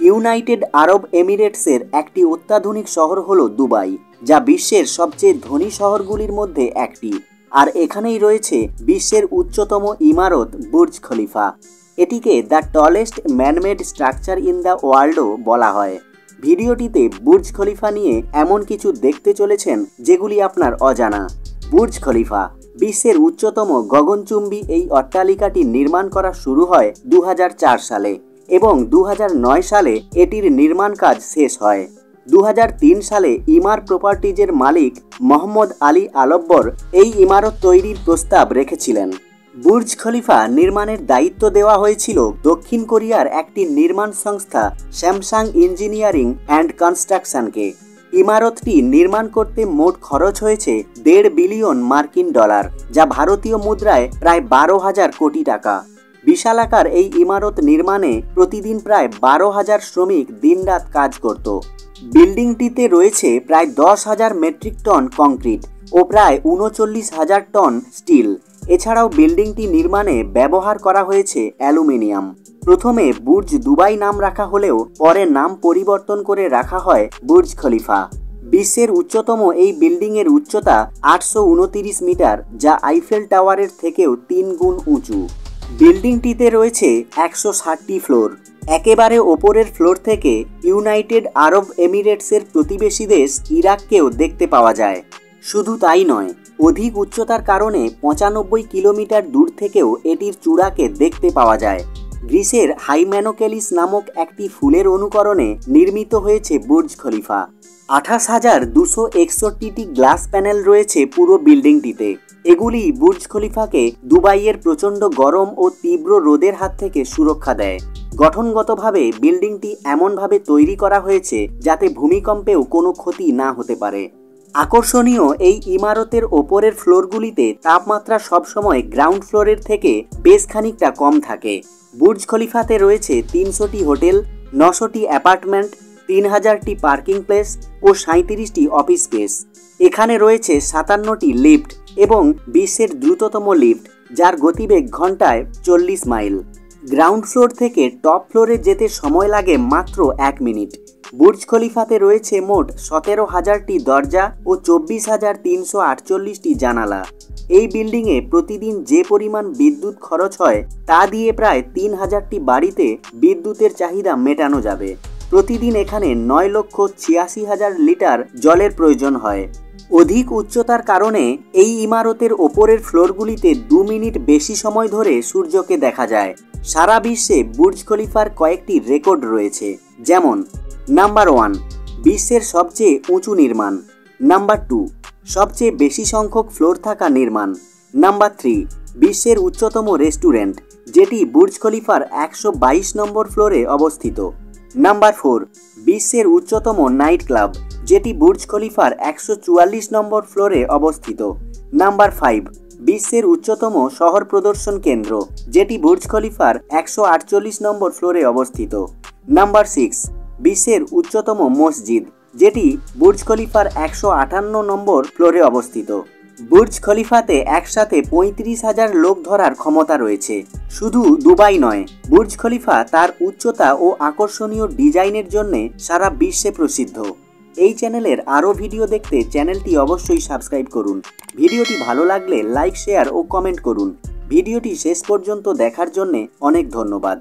United আরব এমিরেটসের একটি অত্যাধুনিক শহর হলো দুবাই, যা বিশ্বের সবচেয়ে ধনী শহরগুলির মধ্যে একটি। আর এখানেই রয়েছে বিশ্বের উচ্চতম ইমারত বুর্জ খলিফা। এটিকে the tallest manmade structure in the ওয়ার্ল্ডও বলা হয়। ভিডিওটিতে বুর্জ খলিফা নিয়ে এমন কিছু দেখতে চলেছেন যেগুলি আপনার অজানা। বুর্জ খলিফা বিশ্বের উচ্চতম গগনচুম্বী এই অট্টালিকাটি নির্মাণ করা শুরু হয় 2004 সালে এবং 2009 সালে এটির নির্মাণ কাজ শেষ হয়। 2003 সালে ইমার প্রপার্টিজের মালিক মোহাম্মদ আলী আলব্বর এই ইমারত তৈরির প্রস্তাব রেখেছিলেন। বুর্জ খলিফা নির্মাণের দায়িত্ব দেওয়া হয়েছিল দক্ষিণ কোরিয়ার একটি নির্মাণ সংস্থা স্যামসাং ইঞ্জিনিয়ারিং অ্যান্ড কনস্ট্রাকশনকে। ইমারতটি নির্মাণ করতে মোট খরচ হয়েছে $1.5 বিলিয়ন মার্কিন ডলার, যা ভারতীয় মুদ্রায় প্রায় 12,000 কোটি টাকা। বিশালাকার এই ইমারত নির্মাণে প্রতিদিন প্রায় 12,000 শ্রমিক দিনরাত কাজ করত। বিল্ডিংটিতে রয়েছে প্রায় 10,000 মেট্রিক টন কংক্রিট ও প্রায় 39,000 টন স্টিল। এছাড়াও বিল্ডিংটি নির্মাণে ব্যবহার করা হয়েছে অ্যালুমিনিয়াম। প্রথমে বুর্জ দুবাই নাম রাখা হলেও পরে নাম পরিবর্তন করে রাখা হয় বুর্জ খলিফা। বিশ্বের উচ্চতম এই বিল্ডিংয়ের উচ্চতা 829 মিটার, যা আইফেল টাওয়ারের থেকেও 3 গুণ উঁচু। বিল্ডিংটিতে রয়েছে 160টি ফ্লোর। একেবারে ওপরের ফ্লোর থেকে ইউনাইটেড আরব এমিরেটসের প্রতিবেশী দেশ ইরাককেও দেখতে পাওয়া যায়। শুধু তাই নয়, অধিক উচ্চতার কারণে 95 কিলোমিটার দূর থেকেও এটির চূড়াকে দেখতে পাওয়া যায়। গ্রিসের হাইম্যানোকেলিস নামক একটি ফুলের অনুকরণে নির্মিত হয়েছে বুর্জ খলিফা। 28,261টি গ্লাস প্যানেল রয়েছে পুরো বিল্ডিংটিতে। এগুলি বুর্জ খলিফাকে দুবাইয়ের প্রচণ্ড গরম ও তীব্র রোদের হাত থেকে সুরক্ষা দেয়। গঠনগতভাবে বিল্ডিংটি এমনভাবে তৈরি করা হয়েছে যাতে ভূমিকম্পেও কোনো ক্ষতি না হতে পারে। আকর্ষণীয় এই ইমারতের ওপরের ফ্লোরগুলিতে তাপমাত্রা সবসময় গ্রাউন্ড ফ্লোরের থেকে বেশ খানিকটা কম থাকে। বুর্জ খলিফাতে রয়েছে 300টি হোটেল, 900টি অ্যাপার্টমেন্ট, 3000টি পার্কিং প্লেস ও 37টি অফিস স্পেস। এখানে রয়েছে 57টি লিফট এবং বিশ্বের দ্রুততম লিফট, যার গতিবেগ ঘন্টায় 40 মাইল। গ্রাউন্ড ফ্লোর থেকে টপ ফ্লোরে যেতে সময় লাগে মাত্র 1 মিনিট। বুর্জ খলিফাতে রয়েছে মোট 17,000টি দরজা ও 24,348টি জানালা। এই বিল্ডিংয়ে প্রতিদিন যে পরিমাণ বিদ্যুৎ খরচ হয় তা দিয়ে প্রায় 3,000টি বাড়িতে বিদ্যুতের চাহিদা মেটানো যাবে। প্রতিদিন এখানে 9,86,000 লিটার জলের প্রয়োজন হয়। অধিক উচ্চতার কারণে এই ইমারতের ওপরের ফ্লোরগুলিতে 2 মিনিট বেশি সময় ধরে সূর্যকে দেখা যায়। সারা বিশ্বে বুর্জ খলিফার কয়েকটি রেকর্ড রয়েছে, যেমন নাম্বার 1 বিশ্বের সবচেয়ে উঁচু নির্মাণ, নাম্বার 2 সবচেয়ে বেশি সংখ্যক ফ্লোর থাকা নির্মাণ, নাম্বার 3 বিশ্বের উচ্চতম রেস্টুরেন্ট, যেটি বুর্জ খলিফার 122 নম্বর ফ্লোরে অবস্থিত, নাম্বার 4 বিশ্বের উচ্চতম নাইট ক্লাব, যেটি বুর্জ খলিফার 144 নম্বর ফ্লোরে অবস্থিত, নাম্বার 5 বিশ্বের উচ্চতম শহর প্রদর্শন কেন্দ্র, যেটি বুর্জ খলিফার 148 নম্বর ফ্লোরে অবস্থিত, নাম্বার 6 বিশ্বের উচ্চতম মসজিদ, যেটি বুর্জ খলিফার 158 নম্বর ফ্লোরে অবস্থিত। বুর্জ খলিফাতে একসাথে 35,000 লোক ধরার ক্ষমতা রয়েছে। শুধু দুবাই নয়, বুর্জ খলিফা তার উচ্চতা ও আকর্ষণীয় ডিজাইনের জন্য সারা বিশ্বে প্রসিদ্ধ। এই চ্যানেলের আরও ভিডিও দেখতে চ্যানেলটি অবশ্যই সাবস্ক্রাইব করুন। ভিডিওটি ভালো লাগলে লাইক, শেয়ার ও কমেন্ট করুন। ভিডিওটি শেষ পর্যন্ত দেখার জন্য অনেক ধন্যবাদ।